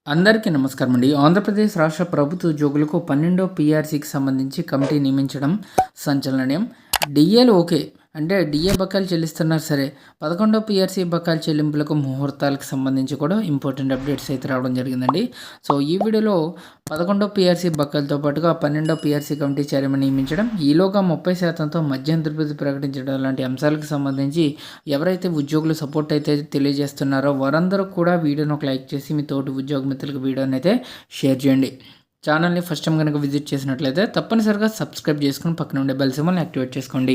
అందరికీ నమస్కారం అండి. ఆంధ్రప్రదేశ్ రాష్ట్ర ప్రభుత్వ ఉద్యోగులకు 12వ పీఆర్సీకి సంబంధించి కమిటీ నియమించడం సంచలనం. డిఏలు ఓకే, అంటే డిఏ బకాయిలు చెల్లిస్తున్నారు సరే, 11వ పీఆర్సీ బకాయిల చెల్లింపులకు ముహూర్తాలకు సంబంధించి కూడా ఇంపార్టెంట్ అప్డేట్స్ అయితే రావడం జరిగిందండి. సో ఈ వీడియోలో 11వ పీఆర్సీ బకాయిలతో పాటుగా 12వ పీఆర్సీ కమిటీ చైర్మన్ నియమించడం, ఈలోగా 30%తో మధ్యంతర వృద్ధి ప్రకటించడం లాంటి అంశాలకు సంబంధించి ఎవరైతే ఉద్యోగులు సపోర్ట్ అయితే తెలియజేస్తున్నారో వారందరూ కూడా వీడియోను ఒక లైక్ చేసి మీ తోటి ఉద్యోగ మిత్రులకు వీడియోని అయితే షేర్ చేయండి. ఛానల్ని ఫస్ట్ టైం కనుక విజిట్ చేసినట్లయితే తప్పనిసరిగా సబ్స్క్రైబ్ చేసుకుని పక్కన ఉండే బెల్ సింబల్ని యాక్టివేట్ చేసుకోండి.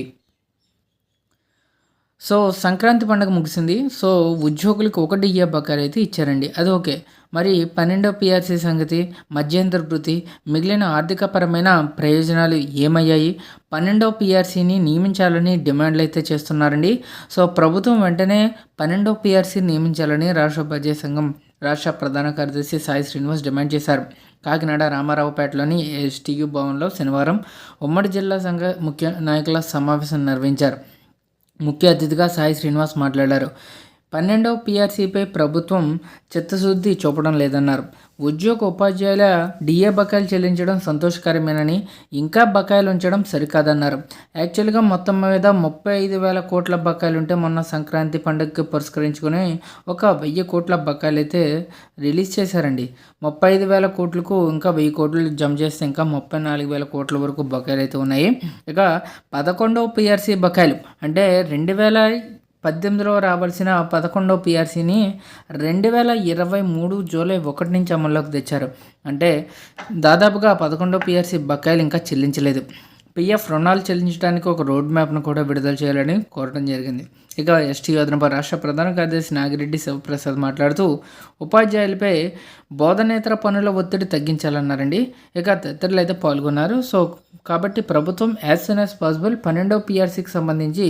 సో సంక్రాంతి పండుగ ముగిసింది. సో ఉద్యోగులకు 1 డిఏ బకాయిలు అయితే ఇచ్చారండి, అది ఓకే. మరి 12వ పీఆర్సీ సంగతి, మధ్యంతర భృతి, మిగిలిన ఆర్థికపరమైన ప్రయోజనాలు ఏమయ్యాయి? 12వ పీఆర్సీని నియమించాలని డిమాండ్లు అయితే చేస్తున్నారండి. సో ప్రభుత్వం వెంటనే 12వ పీఆర్సీ నియమించాలని రాష్ట్ర బడ్జెట్ సంఘం రాష్ట్ర ప్రధాన కార్యదర్శి సాయి శ్రీనివాస్ డిమాండ్ చేశారు. కాకినాడ రామారావుపేటలోని ఎస్టీయూ భవన్లో శనివారం ఉమ్మడి జిల్లా సంఘ ముఖ్య నాయకుల సమావేశం నిర్వహించారు. ముఖ్య అతిథిగా సాయి శ్రీనివాస్ మాట్లాడారు. 12వ పీఆర్సీపై ప్రభుత్వం చిత్తశుద్ధి చూపడం లేదన్నారు. ఉద్యోగ ఉపాధ్యాయుల డిఏ బకాయిలు చెల్లించడం సంతోషకరమేనని, ఇంకా బకాయిలు ఉంచడం సరికాదన్నారు. యాక్చువల్గా మొత్తం మీద 35,000 కోట్ల బకాయిలు ఉంటే మొన్న సంక్రాంతి పండుగకి పురస్కరించుకొని ఒక 1,000 కోట్ల బకాయిలు అయితే రిలీజ్ చేశారండి. 35,000 కోట్లకు ఇంకా 1,000 కోట్లు జమ చేస్తే ఇంకా 34,000 కోట్ల వరకు బకాయిలు అయితే ఉన్నాయి. ఇక 11వ పీఆర్సీ బకాయిలు అంటే 2018లో రావాల్సిన 11వ పీఆర్సీని 2023 జూలై 1 నుంచి అమల్లోకి తెచ్చారు. అంటే దాదాపుగా 11వ పీఆర్సీ బకాయిలు ఇంకా చెల్లించలేదు. పీఎఫ్ రుణాలు చెల్లించడానికి ఒక రోడ్ మ్యాప్ను కూడా విడుదల చేయాలని కోరడం జరిగింది. ఇక ఎస్టీ అదనపు రాష్ట్ర ప్రధాన కార్యదర్శి నాగిరెడ్డి శివప్రసాద్ మాట్లాడుతూ ఉపాధ్యాయులపై బోధనేతర పనుల ఒత్తిడి తగ్గించాలన్నారండి. ఇక తదితరులు అయితే పాల్గొన్నారు. సో కాబట్టి ప్రభుత్వం యాజ్ సూన్ యాజ్ పాసిబుల్ 12వ పీఆర్సీకి సంబంధించి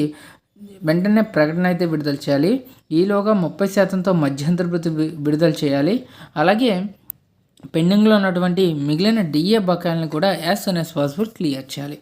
వెంటనే ప్రకటన అయితే విడుదల చేయాలి. ఈలోగా 30%తో మధ్యంతర భృతి విడుదల చేయాలి. అలాగే పెండింగ్లో ఉన్నటువంటి మిగిలిన డిఏ బకాయిలను కూడా as soon as possible clear చేయాలి.